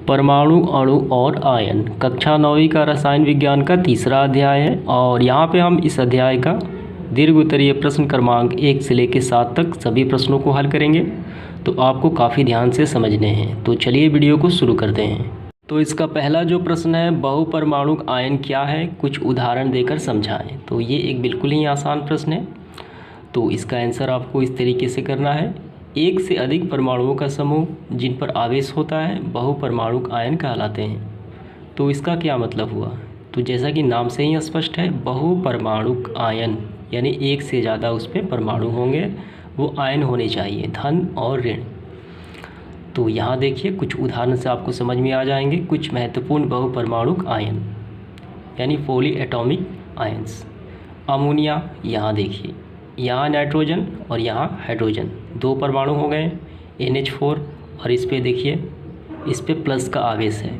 परमाणु, अणु और आयन, कक्षा 9वीं का रसायन विज्ञान का तीसरा अध्याय है। और यहाँ पे हम इस अध्याय का दीर्घ उत्तरीय प्रश्न क्रमांक 1 से लेकर 7 तक सभी प्रश्नों को हल करेंगे, तो आपको काफ़ी ध्यान से समझने हैं। तो चलिए वीडियो को शुरू करते हैं। तो इसका पहला जो प्रश्न है, बहुपरमाणुक आयन क्या है, कुछ उदाहरण देकर समझाएं। तो ये एक बिल्कुल ही आसान प्रश्न है। तो इसका आंसर आपको इस तरीके से करना है, एक से अधिक परमाणुओं का समूह जिन पर आवेश होता है बहुपरमाणुक आयन कहलाते हैं। तो इसका क्या मतलब हुआ? तो जैसा कि नाम से ही स्पष्ट है, बहुपरमाणुक आयन यानी एक से ज़्यादा उस पर परमाणु होंगे, वो आयन होने चाहिए, धन और ऋण। तो यहाँ देखिए कुछ उदाहरण से आपको समझ में आ जाएंगे कुछ महत्वपूर्ण बहुपरमाणुक आयन यानी पॉली एटॉमिक आयंस। अमोनिया, यहाँ देखिए, यहाँ नाइट्रोजन और यहाँ हाइड्रोजन, 2 परमाणु हो गए NH4, और इस पे देखिए इस पे प्लस का आवेश है।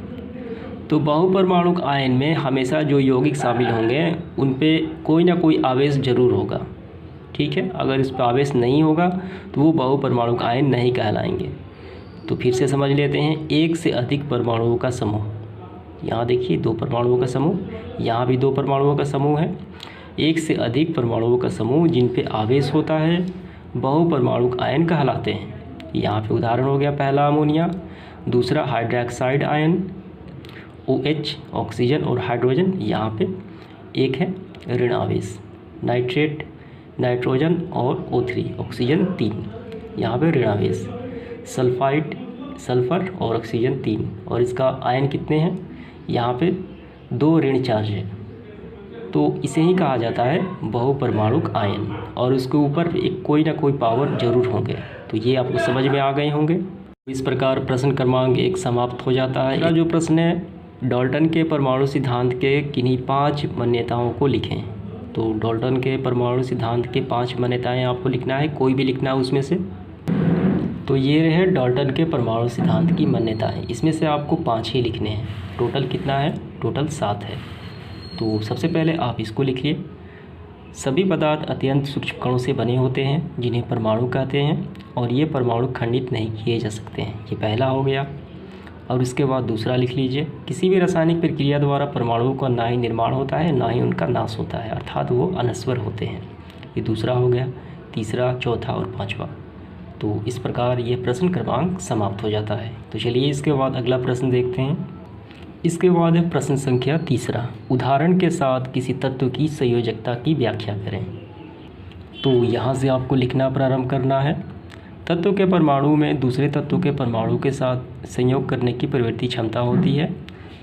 तो बहुपरमाणुक आयन में हमेशा जो यौगिक शामिल होंगे उन पे कोई ना कोई आवेश जरूर होगा, ठीक है। अगर इस पर आवेश नहीं होगा तो वो बहुपरमाणुक आयन नहीं कहलाएंगे। तो फिर से समझ लेते हैं, एक से अधिक परमाणुओं का समूह, यहाँ देखिए 2 परमाणुओं का समूह, यहाँ भी 2 परमाणुओं का समूह है। एक से अधिक परमाणुओं का समूह जिन पे आवेश होता है बहुपरमाणुक आयन कहलाते हैं। यहाँ पे उदाहरण हो गया, पहला अमोनिया, दूसरा हाइड्रोक्साइड आयन OH, ऑक्सीजन और हाइड्रोजन, यहाँ पे एक है ऋण आवेश, नाइट्रेट, नाइट्रोजन और O3, ऑक्सीजन 3, यहाँ पे ऋण आवेश, सल्फाइड, सल्फर और ऑक्सीजन 3, और इसका आयन कितने हैं, यहाँ पे 2 ऋण चार्ज है। तो इसे ही कहा जाता है बहुपरमाणुक आयन, और उसके ऊपर एक कोई ना कोई पावर जरूर होंगे। तो ये आपको समझ में आ गए होंगे। इस प्रकार प्रश्न क्रमांक 1 समाप्त हो जाता है। जो प्रश्न है, डाल्टन के परमाणु सिद्धांत के किन्हीं 5 मान्यताओं को लिखें। तो डाल्टन के परमाणु सिद्धांत के 5 मान्यताएं आपको लिखना है, कोई भी लिखना है उसमें से। तो ये रहे डाल्टन के परमाणु सिद्धांत की मान्यताएं, इसमें से आपको 5 ही लिखने हैं। टोटल कितना है? टोटल 7 है। तो सबसे पहले आप इसको लिखिए, सभी पदार्थ अत्यंत सूक्ष्म कणों से बने होते हैं जिन्हें परमाणु कहते हैं, और ये परमाणु खंडित नहीं किए जा सकते हैं। ये पहला हो गया। और उसके बाद दूसरा लिख लीजिए, किसी भी रासायनिक प्रक्रिया द्वारा परमाणुओं का ना ही निर्माण होता है ना ही उनका नाश होता है, अर्थात वो अनश्वर होते हैं। ये दूसरा हो गया। तीसरा, चौथा और 5वां। तो इस प्रकार ये प्रश्न क्रमांक समाप्त हो जाता है। तो चलिए इसके बाद अगला प्रश्न देखते हैं। इसके बाद है प्रश्न संख्या 3, उदाहरण के साथ किसी तत्व की संयोजकता की व्याख्या करें। तो यहाँ से आपको लिखना प्रारंभ करना है, तत्व के परमाणु में दूसरे तत्व के परमाणु के साथ संयोग करने की प्रवृत्ति क्षमता होती है।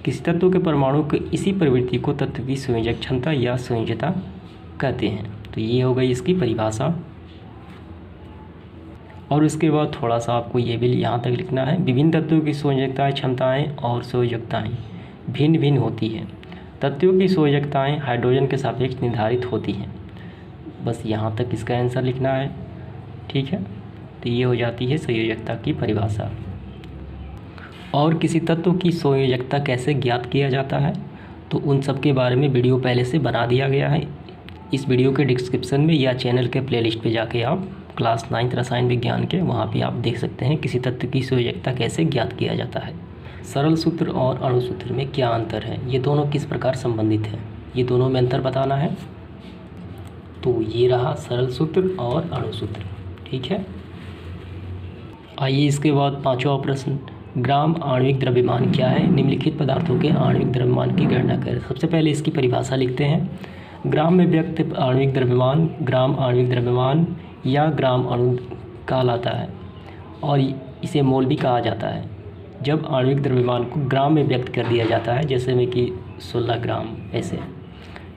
किसी तत्व के परमाणु के इसी प्रवृत्ति को तत्व की संयोजक क्षमता या संयोजकता कहते हैं। तो ये हो गई इसकी परिभाषा। और उसके बाद थोड़ा सा आपको ये भी यहाँ तक लिखना है, विभिन्न तत्वों की संयोजकताएं, क्षमताएं और संयोजकताएं भिन्न भिन्न होती हैं। तत्वों की संयोजकताएं हाइड्रोजन के सापेक्ष निर्धारित होती हैं। बस यहाँ तक इसका आंसर लिखना है, ठीक है। तो ये हो जाती है संयोजकता की परिभाषा। और किसी तत्व की संयोजकता कैसे ज्ञात किया जाता है, तो उन सब के बारे में वीडियो पहले से बना दिया गया है। इस वीडियो के डिस्क्रिप्शन में या चैनल के प्लेलिस्ट पे जाके आप क्लास 9 रसायन विज्ञान के वहाँ पे आप देख सकते हैं किसी तत्व की संयोजकता कैसे ज्ञात किया जाता है। सरल सूत्र और अणु सूत्र में क्या अंतर है, ये दोनों किस प्रकार संबंधित हैं, ये दोनों में अंतर बताना है। तो ये रहा सरल सूत्र और अणु सूत्र, ठीक है। आइए इसके बाद 5वां प्रश्न, ग्राम आणविक द्रव्यमान क्या है, निम्नलिखित पदार्थों के आणविक द्रव्यमान की गणना करें। सबसे पहले इसकी परिभाषा लिखते हैं। ग्राम में व्यक्त आणविक द्रव्यमान ग्राम आणविक द्रव्यमान या ग्राम अणु कहलाता है, और इसे मोल भी कहा जाता है। जब आणविक द्रव्यमान को ग्राम में व्यक्त कर दिया जाता है, जैसे में कि 16 ग्राम ऐसे,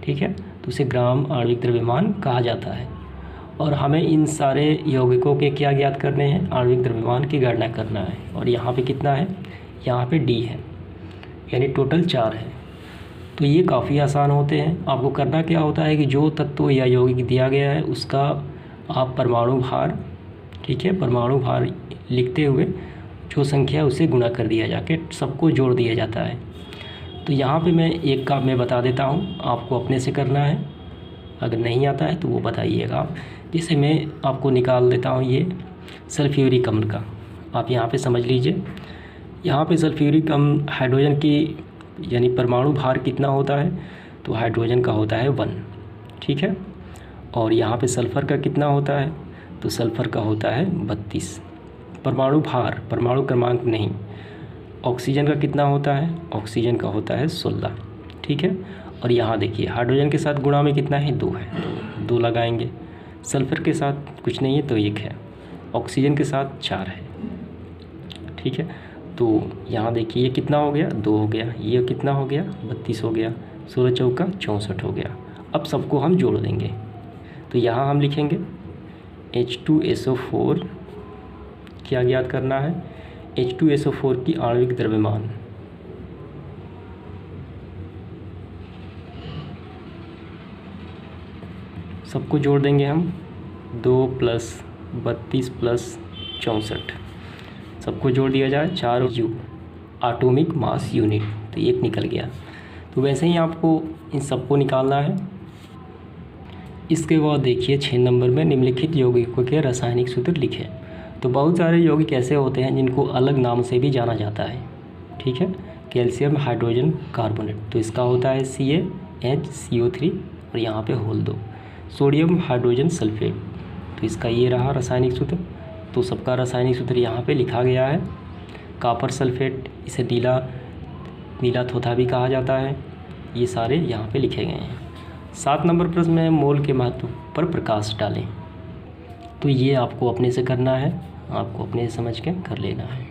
ठीक है, तो उसे ग्राम आणविक द्रव्यमान कहा जाता है। और हमें इन सारे यौगिकों के क्या ज्ञात करने हैं, आणविक द्रव्यमान की गणना करना है। और यहाँ पे कितना है, यहाँ पे D है, यानी टोटल 4 है। तो ये काफ़ी आसान होते हैं। आपको करना क्या होता है कि जो तत्व या यौगिक दिया गया है उसका आप परमाणु भार, ठीक है, परमाणु भार लिखते हुए जो संख्या है उसे गुणा कर दिया जाके सबको जोड़ दिया जाता है। तो यहाँ पे मैं एक का मैं बता देता हूँ, आपको अपने से करना है, अगर नहीं आता है तो वो बताइएगा आप। जैसे मैं आपको निकाल देता हूँ ये सल्फ्यूरिक अम्ल का, आप यहाँ पे समझ लीजिए। यहाँ पे सल्फ्यूरिक हाइड्रोजन की यानी परमाणु भार कितना होता है, तो हाइड्रोजन का होता है 1, ठीक है। और यहाँ पे सल्फ़र का कितना होता है, तो सल्फ़र का होता है 32। परमाणु भार, परमाणु क्रमांक नहीं। ऑक्सीजन का कितना होता है, ऑक्सीजन का होता है 16, ठीक है। और यहाँ देखिए हाइड्रोजन के साथ गुणा में कितना है, 2 है, तो 2 लगाएंगे। सल्फ़र के साथ कुछ नहीं है तो 1 है, ऑक्सीजन के साथ 4 है, ठीक है। तो यहाँ देखिए ये कितना हो गया, 2 हो गया, ये कितना हो गया, 32 हो गया, 16 चौका 64 हो गया। अब सबको हम जोड़ देंगे, तो यहाँ हम लिखेंगे H2SO4 क्या ज्ञात करना है, H2SO4 की आणविक द्रव्यमान। सबको जोड़ देंगे हम, 2 + 32 + 64, सबको जोड़ दिया जाए, 4 जू एटॉमिक मास यूनिट, तो 1 निकल गया। तो वैसे ही आपको इन सबको निकालना है। इसके बाद देखिए 6 नंबर में निम्नलिखित यौगिकों के रासायनिक सूत्र लिखें। तो बहुत सारे यौगिक ऐसे होते हैं जिनको अलग नाम से भी जाना जाता है, ठीक है। कैल्शियम हाइड्रोजन कार्बोनेट, तो इसका होता है CaHCO3 और यहाँ पे होल 2। सोडियम हाइड्रोजन सल्फेट, तो इसका ये रहा रासायनिक सूत्र। तो सबका रासायनिक सूत्र यहाँ पे लिखा गया है। कॉपर सल्फेट, इसे नीला थोथा भी कहा जाता है, ये सारे यहाँ पे लिखे गए हैं। 7 नंबर प्रश्न में मोल के महत्व पर प्रकाश डालें। तो ये आपको अपने से करना है, आपको अपने से समझ के कर लेना है।